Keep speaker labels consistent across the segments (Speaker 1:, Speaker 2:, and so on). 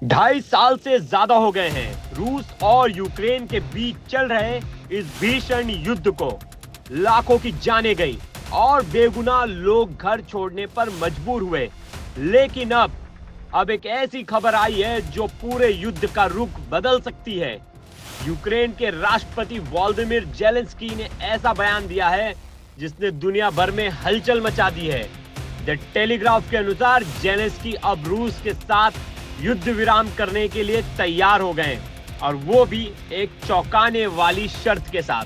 Speaker 1: 2.5 साल से ज्यादा हो गए हैं रूस और यूक्रेन के बीच चल रहे इस भीषण युद्ध को। लाखों की जानें गई और बेगुनाह लोग घर छोड़ने पर मजबूर हुए। लेकिन अब एक ऐसी खबर आई है जो पूरे युद्ध का रुख बदल सकती है। यूक्रेन के राष्ट्रपति वोलोदिमीर ज़ेलेंस्की ने ऐसा बयान दिया है जिसने दुनिया भर में हलचल मचा दी है। द टेलीग्राफ के अनुसार ज़ेलेंस्की अब रूस के साथ युद्ध विराम करने के लिए तैयार हो गए और वो भी एक चौंकाने वाली शर्त के साथ।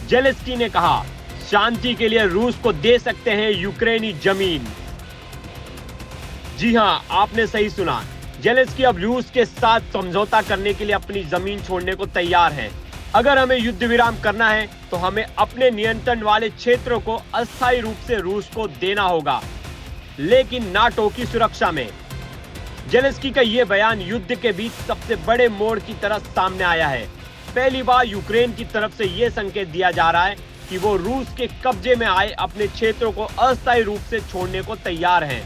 Speaker 1: ज़ेलेंस्की ने कहा, शांति के लिए रूस को दे सकते हैं यूक्रेनी जमीन। जी हां, आपने सही सुना। ज़ेलेंस्की अब रूस के साथ समझौता करने के लिए अपनी जमीन छोड़ने को तैयार हैं। अगर हमें युद्ध विराम करना है तो हमें अपने नियंत्रण वाले क्षेत्रों को अस्थायी रूप से रूस को देना होगा, लेकिन नाटो की सुरक्षा में। ज़ेलेंस्की का यह बयान युद्ध के बीच सबसे बड़े मोड़ की तरह सामने आया है। पहली बार यूक्रेन की तरफ से यह संकेत दिया जा रहा है कि वो रूस के कब्जे में आए अपने क्षेत्रों को अस्थायी रूप से छोड़ने को तैयार हैं।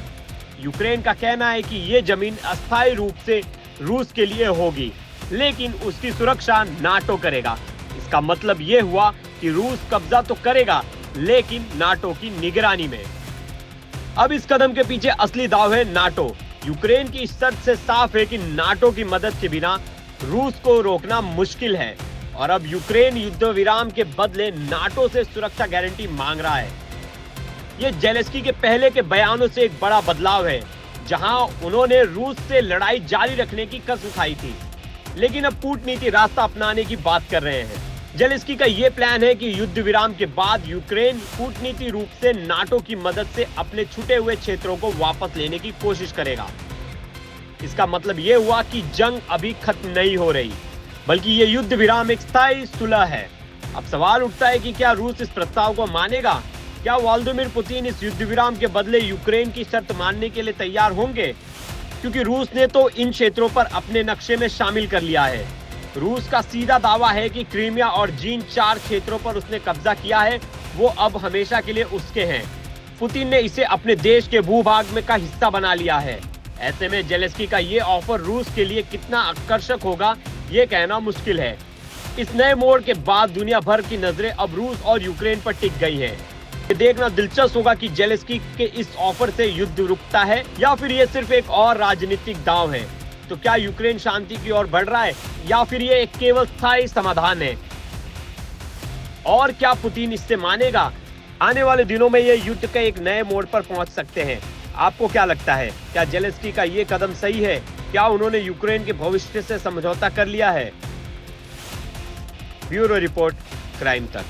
Speaker 1: यूक्रेन का कहना है कि यह जमीन अस्थायी रूप से रूस के लिए होगी, लेकिन उसकी सुरक्षा नाटो करेगा। इसका मतलब यह हुआ कि रूस कब्जा तो करेगा, लेकिन नाटो की निगरानी में। अब इस कदम के पीछे असली दाव है नाटो। यूक्रेन की शर्त से साफ है कि नाटो की मदद के बिना रूस को रोकना मुश्किल है और अब यूक्रेन युद्ध विराम के बदले नाटो से सुरक्षा गारंटी मांग रहा है। यह ज़ेलेंस्की के पहले के बयानों से एक बड़ा बदलाव है, जहां उन्होंने रूस से लड़ाई जारी रखने की कसम खाई थी, लेकिन अब कूटनीति रास्ता अपनाने की बात कर रहे हैं। ज़ेलेंस्की का यह प्लान है कि युद्ध विराम के बाद यूक्रेन कूटनीति रूप से नाटो की मदद से अपने छूटे हुए क्षेत्रों को वापस लेने की कोशिश करेगा। इसका मतलब यह हुआ कि जंग अभी खत्म नहीं हो रही, बल्कि यह युद्ध विराम एक स्थायी सुलह है। अब सवाल उठता है कि क्या रूस इस प्रस्ताव को मानेगा? क्या व्लादिमीर पुतिन इस युद्ध विराम के बदले यूक्रेन की शर्त मानने के लिए तैयार होंगे? क्योंकि रूस ने तो इन क्षेत्रों पर अपने नक्शे में शामिल कर लिया है। रूस का सीधा दावा है कि क्रीमिया और जिन 4 क्षेत्रों पर उसने कब्जा किया है वो अब हमेशा के लिए उसके हैं। पुतिन ने इसे अपने देश के भूभाग में का हिस्सा बना लिया है। ऐसे में ज़ेलेंस्की का ये ऑफर रूस के लिए कितना आकर्षक होगा ये कहना मुश्किल है। इस नए मोड़ के बाद दुनिया भर की नजरें अब रूस और यूक्रेन पर टिक गई है। ये देखना दिलचस्प होगा कि ज़ेलेंस्की के इस ऑफर से युद्ध रुकता है या फिर ये सिर्फ एक और राजनीतिक दांव है। तो क्या यूक्रेन शांति की ओर बढ़ रहा है या फिर ये एक केवल स्थायी समाधान है? और क्या पुतिन इससे मानेगा? आने वाले दिनों में ये युद्ध के एक नए मोड़ पर पहुंच सकते हैं। आपको क्या लगता है? क्या ज़ेलेंस्की का ये कदम सही है? क्या उन्होंने यूक्रेन के भविष्य से समझौता कर लिया है? ब्यूरो रिपोर्ट, क्राइम तक।